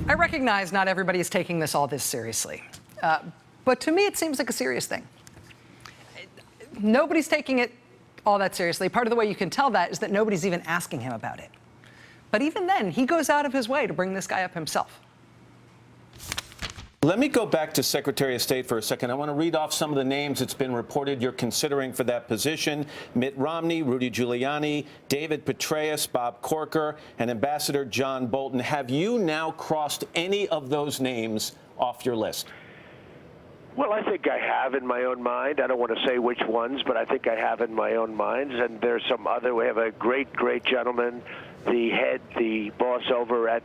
I recognize not everybody is taking this all this seriously. But to me, it seems like a serious thing. Nobody's taking it all that seriously. Part of the way you can tell that is that nobody's even asking him about it. But even then, he goes out of his way to bring this guy up himself. Let me go back to Secretary of State for a second. I want to read off some of the names it's been reported you're considering for that position. Mitt Romney, Rudy Giuliani, David Petraeus, Bob Corker, and Ambassador John Bolton. Have you now crossed any of those names off your list? Well, I think I have in my own mind. I don't want to say which ones, but I think I have in my own mind. And there's some other. We have a great gentleman, the boss over at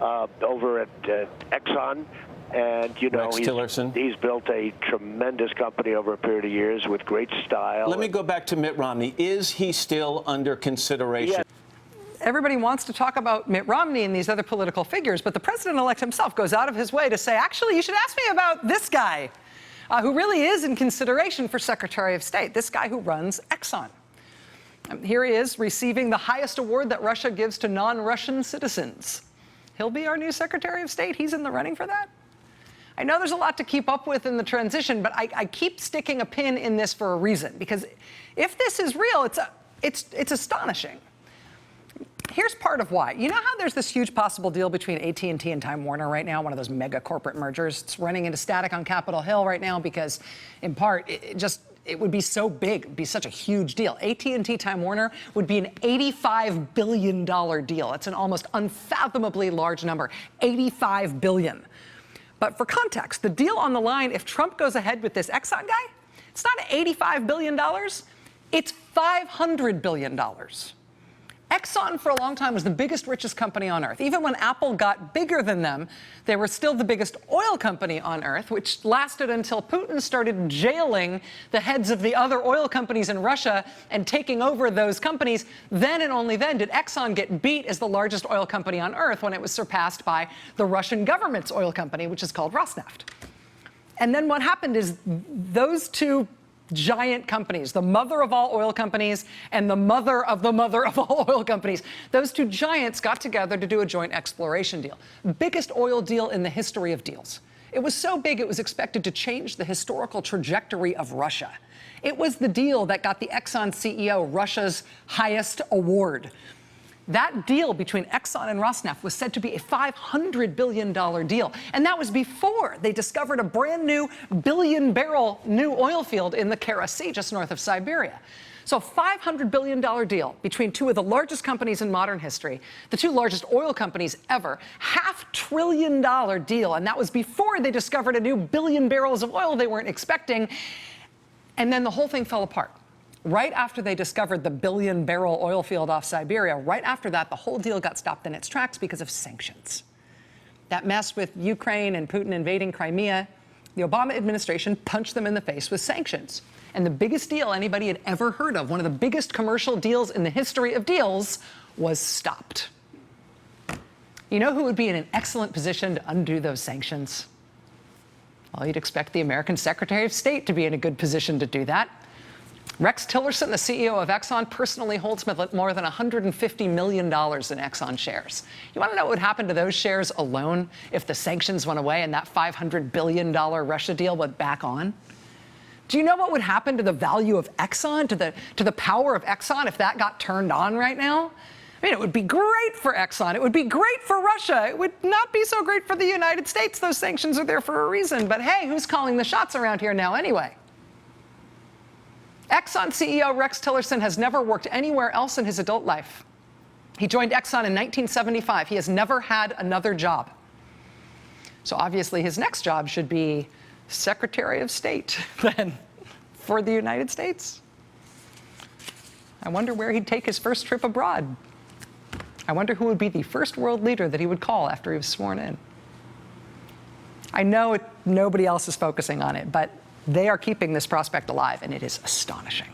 Exxon. And, you know, Tillerson. He's built a tremendous company over a period of years with great style. Let me go back to Mitt Romney. Is he still under consideration? Yeah. Everybody wants to talk about Mitt Romney and these other political figures, but the president-elect himself goes out of his way to say, actually, you should ask me about this guy, who really is in consideration for Secretary of State, this guy who runs Exxon. Here he is receiving the highest award that Russia gives to non-Russian citizens. He'll be our new Secretary of State. He's in the running for that. I know there's a lot to keep up with in the transition, but I keep sticking a pin in this for a reason, because if this is real, it's astonishing. Here's part of why. You know how there's this huge possible deal between AT&T and Time Warner right now, one of those mega corporate mergers? It's running into static on Capitol Hill right now because, in part, it would be so big, it'd be such a huge deal. AT&T Time Warner would be an $85 billion deal. That's an almost unfathomably large number, $85 billion. But for context, the deal on the line, if Trump goes ahead with this Exxon guy, it's not $85 billion, it's $500 billion. Exxon, for a long time, was the biggest, richest company on Earth. Even when Apple got bigger than them, they were still the biggest oil company on Earth, which lasted until Putin started jailing the heads of the other oil companies in Russia and taking over those companies. Then and only then did Exxon get beat as the largest oil company on Earth when it was surpassed by the Russian government's oil company, which is called Rosneft. And then what happened is those two giant companies, the mother of all oil companies and the mother of all oil companies, those two giants got together to do a joint exploration deal. Biggest oil deal in the history of deals. It was so big it was expected to change the historical trajectory of Russia. It was the deal that got the Exxon CEO Russia's highest award. That deal between Exxon and Rosneft was said to be a $500 billion deal. And that was before they discovered a brand new billion-barrel new oil field in the Kara Sea just north of Siberia. So a $500 billion deal between two of the largest companies in modern history, the two largest oil companies ever, $500 billion deal. And that was before they discovered a new billion barrels of oil they weren't expecting. And then the whole thing fell apart. Right after they discovered the billion-barrel oil field off Siberia, right after that, the whole deal got stopped in its tracks because of sanctions. That mess with Ukraine and Putin invading Crimea, the Obama administration punched them in the face with sanctions. And the biggest deal anybody had ever heard of, one of the biggest commercial deals in the history of deals, was stopped. You know who would be in an excellent position to undo those sanctions? Well, you'd expect the American Secretary of State to be in a good position to do that. Rex Tillerson, the CEO of Exxon, personally holds more than $150 million in Exxon shares. You want to know what would happen to those shares alone if the sanctions went away and that $500 billion Russia deal went back on? Do you know what would happen to the value of Exxon, to the power of Exxon if that got turned on right now? I mean, it would be great for Exxon. It would be great for Russia. It would not be so great for the United States. Those sanctions are there for a reason. But hey, who's calling the shots around here now anyway? Exxon CEO Rex Tillerson has never worked anywhere else in his adult life. He joined Exxon in 1975. He has never had another job. So obviously his next job should be Secretary of State then for the United States. I wonder where he'd take his first trip abroad. I wonder who would be the first world leader that he would call after he was sworn in. I know nobody else is focusing on it, but they are keeping this prospect alive, and it is astonishing.